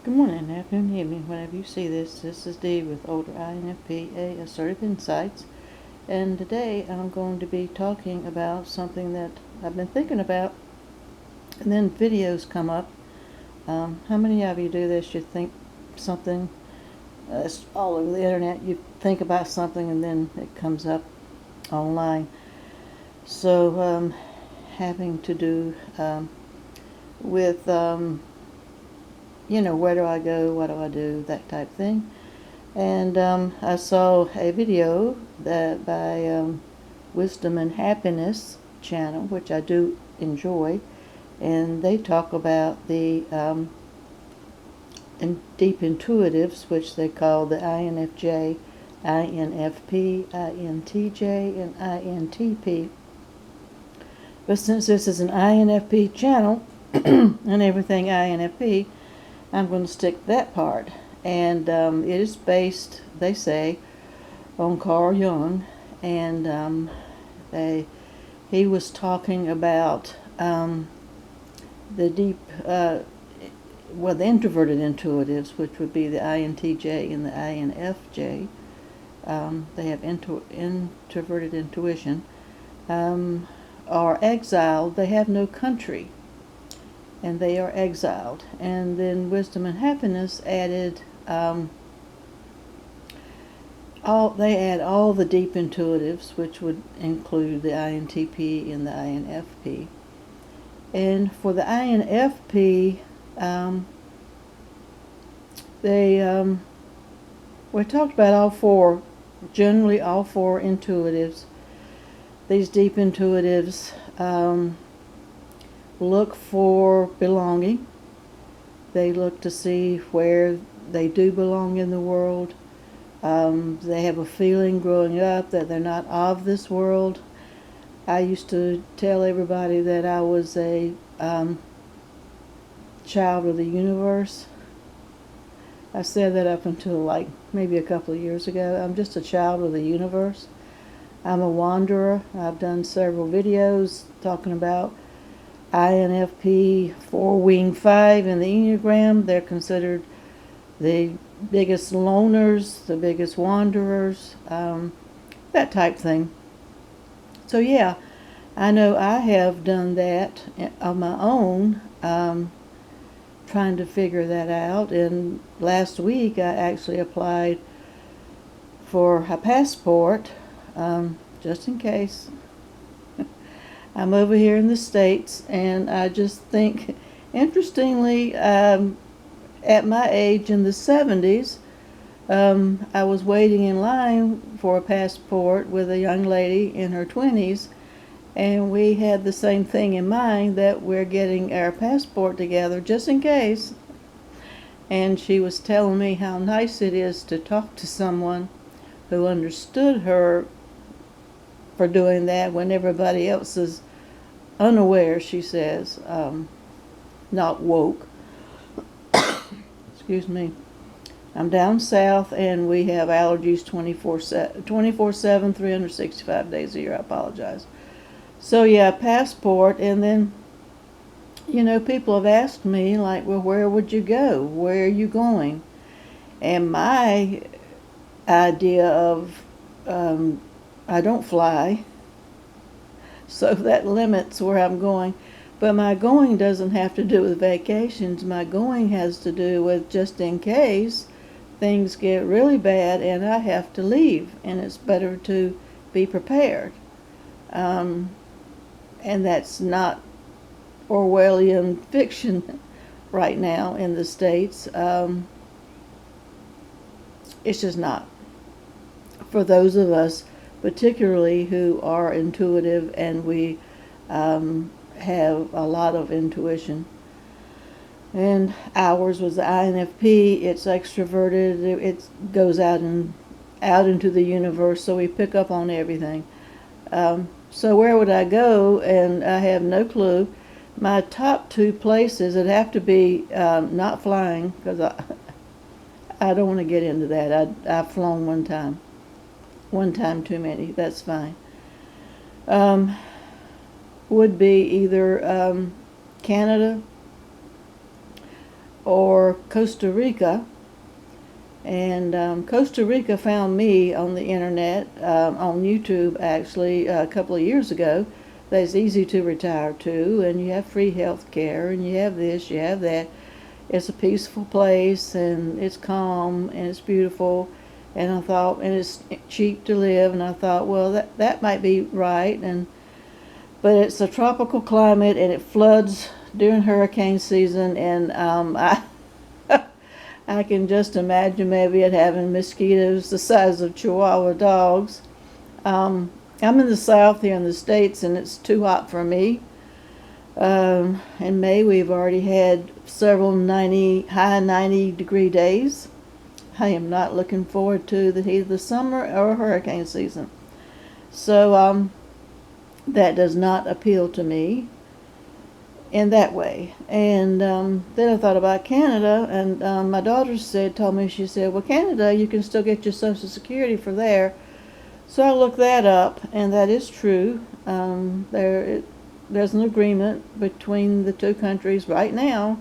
Good morning, afternoon, evening, whenever you see this. This is Dee with Older INFP-A Assertive Insights. And today I'm going to be talking about something that I've been thinking about, and then videos come up. How many of you do this? You think something, it's all over the internet, you think about something and then it comes up online. So, having to do with where do I go, what do I do, that type thing. And I saw a video that by Wisdom and Happiness channel, which I do enjoy, and they talk about the deep intuitives, which they call the INFJ, INFP, INTJ, and INTP. But since this is an INFP channel and everything INFP, I'm going to stick to that part. And it is based, they say, on Carl Jung. And he was talking about the deep, the introverted intuitives, which would be the INTJ and the INFJ. They have introverted intuition. Are exiled. They have no country, and they are exiled. And then Wisdom and Happiness added all the deep intuitives, which would include the INTP and the INFP. And for the INFP, we talked about generally all four intuitives. These deep intuitives look for belonging. They look to see where they do belong in the world. They have a feeling growing up that they're not of this world. I used to tell everybody that I was a child of the universe. I said that up until maybe a couple of years ago. I'm just a child of the universe. I'm a wanderer. I've done several videos talking about INFP 4-wing 5 in the Enneagram. They're considered the biggest loners, the biggest wanderers, that type thing. So yeah, I know I have done that on my own, trying to figure that out. And last week I actually applied for a passport, just in case. I'm over here in the States, and I just think, interestingly, at my age in the 70s, I was waiting in line for a passport with a young lady in her 20s, and we had the same thing in mind, that we're getting our passport together just in case. And she was telling me how nice it is to talk to someone who understood her for doing that when everybody else is unaware, she says, not woke. Excuse me. I'm down south, and we have allergies 24/7, 365 days a year. I apologize. So yeah, passport. And then, people have asked me, like, well, where would you go? Where are you going? And my idea of, I don't fly, so that limits where I'm going. But my going doesn't have to do with vacations. My going has to do with just in case things get really bad and I have to leave, and it's better to be prepared. And that's not Orwellian fiction right now in the States. It's just not. For those of us particularly who are intuitive, and we have a lot of intuition. And ours was the INFP. It's extroverted. It goes out into the universe, so we pick up on everything. So where would I go? And I have no clue. My top two places, it'd have to be not flying, because I don't want to get into that. I've flown one time. One time too many. That's fine. Would be either Canada, or Costa Rica. And Costa Rica found me on the internet, on YouTube actually, a couple of years ago. That's easy to retire to, and you have free health care, and you have this, you have that. It's a peaceful place, and it's calm, and it's beautiful. And I thought, and it's cheap to live, and I thought, well, that might be right. But it's a tropical climate, and it floods during hurricane season, and I can just imagine maybe it having mosquitoes the size of Chihuahua dogs. I'm in the South here in the States, and it's too hot for me. In May, we've already had several high 90-degree days. I am not looking forward to the heat of the summer or hurricane season. So that does not appeal to me in that way. And then I thought about Canada, and my daughter told me, she said, well, Canada, you can still get your Social Security for there. So I looked that up, and that is true. There's an agreement between the two countries right now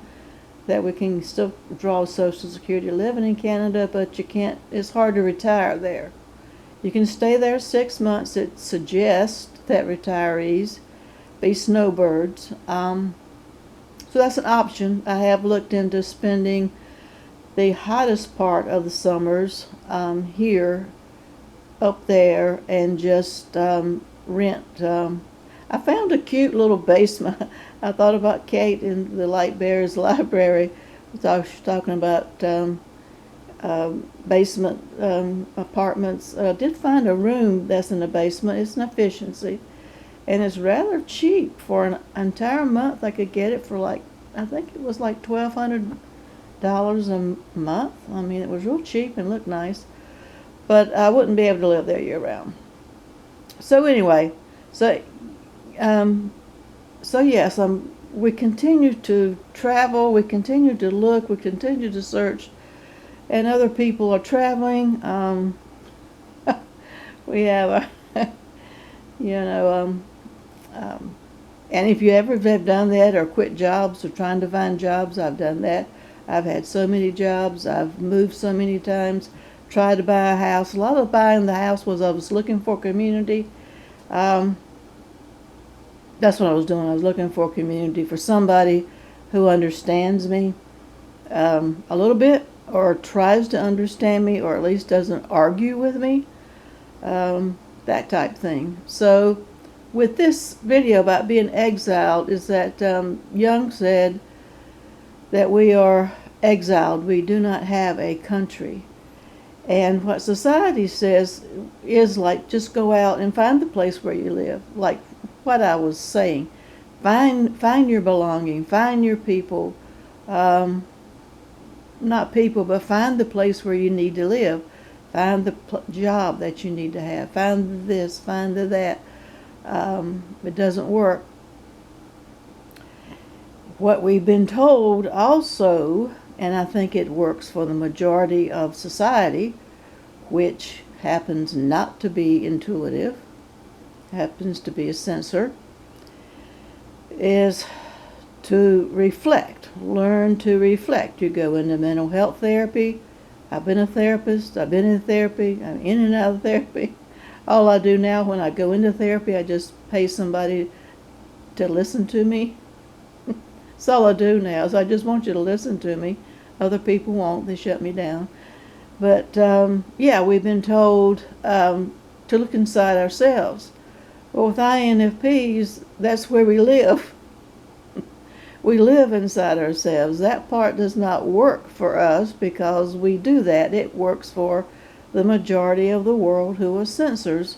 that we can still draw Social Security living in Canada, but you can't, it's hard to retire there. You can stay there 6 months. It suggests that retirees be snowbirds. So that's an option. I have looked into spending the hottest part of the summers here, up there, and just rent. I found a cute little basement. I thought about Kate in the Light Bears library. She was talking about basement apartments. I did find a room that's in the basement. It's an efficiency, and it's rather cheap. For an entire month, I could get it for I think it was like $1,200 a month. I mean, it was real cheap and looked nice, but I wouldn't be able to live there year round. So anyway, so yes, we continue to travel, we continue to look, we continue to search, and other people are traveling. We have and if you ever have done that or quit jobs or trying to find jobs, I've done that. I've had so many jobs. I've moved so many times, tried to buy a house. A lot of buying the house was I was looking for community. That's what I was doing. I was looking for community, for somebody who understands me a little bit, or tries to understand me, or at least doesn't argue with me, that type thing. So with this video about being exiled is that Jung said that we are exiled. We do not have a country. And what society says is like, just go out and find the place where you live. Like what I was saying, find your belonging, find your people, not people, but find the place where you need to live, find the job that you need to have, find this, find that. It doesn't work. What we've been told also, and I think it works for the majority of society, which happens not to be intuitive, happens to be a censor, is to reflect, learn to reflect. You go into mental health therapy. I've been a therapist, I've been in therapy, I'm in and out of therapy. All I do now when I go into therapy, I just pay somebody to listen to me. That's all I do now, is I just want you to listen to me. Other people won't, they shut me down. But yeah, we've been told to look inside ourselves. Well, with INFPs, that's where we live. We live inside ourselves. That part does not work for us because we do that. It works for the majority of the world who are censors,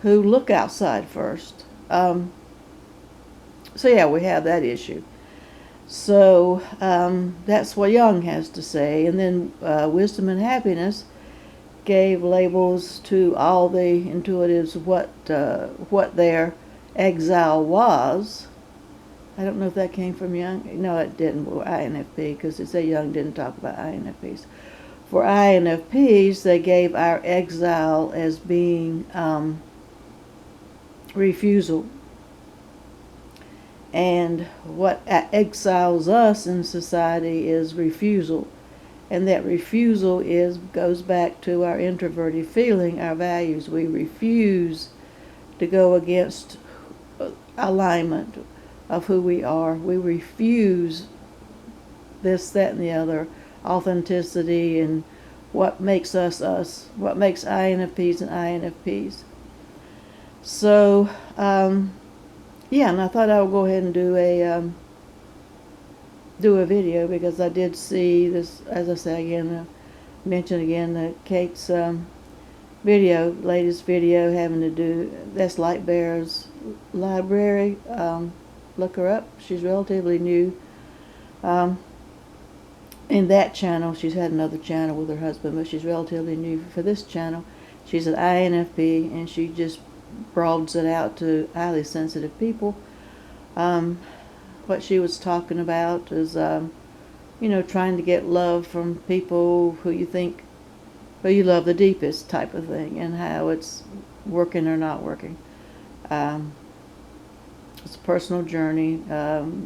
who look outside first. So yeah, we have that issue. So that's what Jung has to say. And then Wisdom and Happiness gave labels to all the intuitives what their exile was. I don't know if that came from Jung. No, it didn't. For INFP, because it said Jung didn't talk about INFPs. For INFPs, they gave our exile as being refusal. And what exiles us in society is refusal. And that refusal goes back to our introverted feeling, our values. We refuse to go against alignment of who we are. We refuse this, that, and the other, authenticity, and what makes us us, what makes INFPs and INFPs. So, yeah, and I thought I would go ahead and do a video, because I did see this, as I say again, mention again that Kate's latest video having to do, that's Light Bear's library. Look her up. She's relatively new. In that channel, she's had another channel with her husband, but she's relatively new for this channel. She's an INFP, and she just broadens it out to highly sensitive people. What she was talking about is, trying to get love from people who you love the deepest, type of thing, and how it's working or not working. It's a personal journey.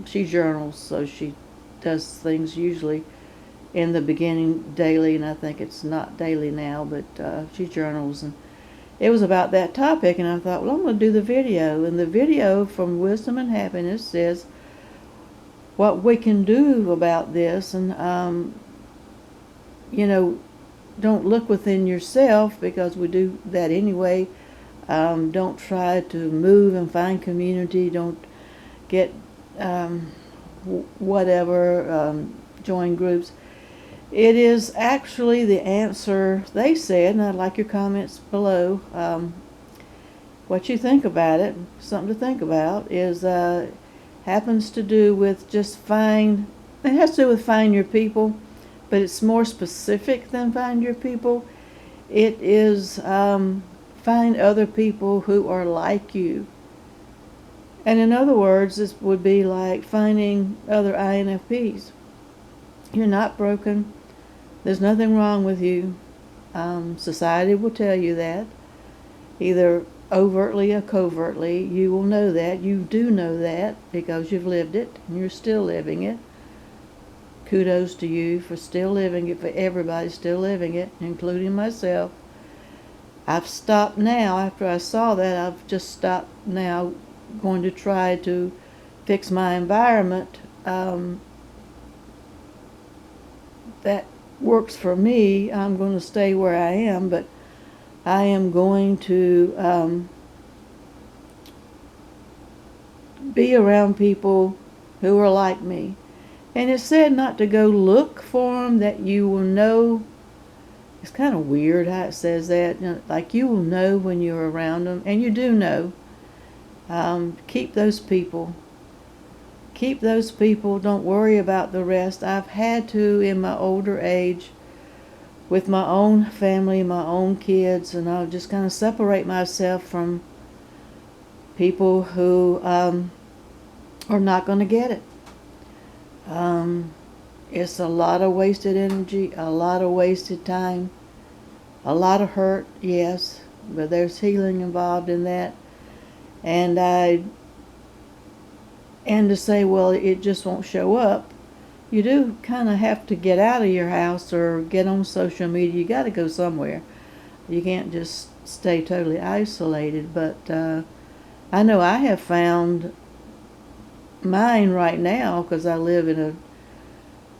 She journals, so she does things usually in the beginning daily, and I think it's not daily now, but she journals, and it was about that topic, and I thought, well, I'm going to do the video. And the video from Wisdom and Happiness says what we can do about this, and don't look within yourself, because we do that anyway. Don't try to move and find community. Don't get join groups. It is actually the answer, they said, and I'd like your comments below. What you think about it, something to think about, is happens to do with it has to do with find your people, but it's more specific than find your people. It is find other people who are like you. And in other words, this would be like finding other INFPs. You're not broken. There's nothing wrong with you. Society will tell you that, either overtly or covertly. You will know that. You do know that, because you've lived it and you're still living it. Kudos to you for still living it, for everybody still living it, including myself. I've stopped now, after I saw that, I've just stopped now going to try to fix my environment that works for me. I'm going to stay where I am, but I am going to be around people who are like me. And it said not to go look for them, that you will know. It's kind of weird how it says that. Like, you will know when you're around them, and you do know. Keep those people. Keep those people. Don't worry about the rest. I've had to, in my older age, with my own family, my own kids, and I'll just kind of separate myself from people who are not going to get it. It's a lot of wasted energy, a lot of wasted time, a lot of hurt, yes, but there's healing involved in that. And to say, well, it just won't show up. You do kind of have to get out of your house or get on social media. You got to go somewhere. You can't just stay totally isolated. But I know I have found mine right now, because I live in a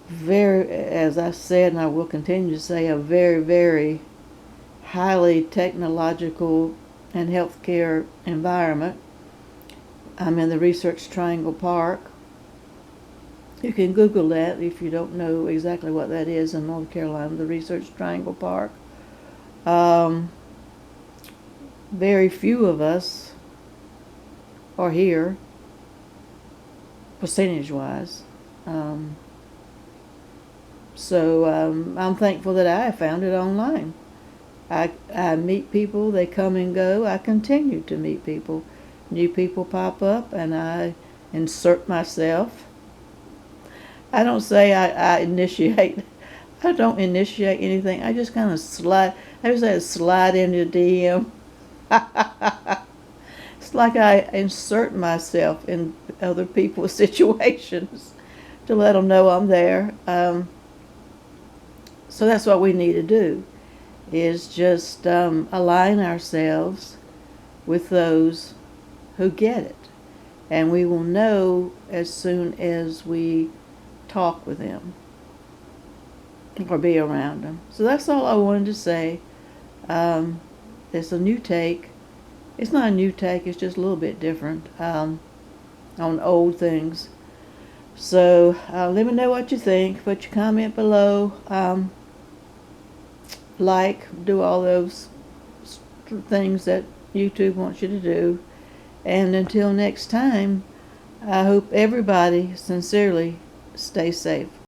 very, as I said, and I will continue to say, a very, very highly technological and healthcare environment. I'm in the Research Triangle Park. You can Google that if you don't know exactly what that is in North Carolina, the Research Triangle Park. Very few of us are here, percentage-wise. So I'm thankful that I found it online. I meet people, they come and go. I continue to meet people. New people pop up, and I insert myself. I don't say I initiate. I don't initiate anything. I just kind of slide. I just say slide into DM. It's It's like I insert myself in other people's situations to let them know I'm there. So that's what we need to do, is just align ourselves with those who get it. And we will know as soon as we talk with them or be around them. So that's all I wanted to say. It's a new take. It's not a new take, it's just a little bit different on old things. So let me know what you think. Put your comment below. Do all those things that YouTube wants you to do. And until next time, I hope everybody sincerely stays safe.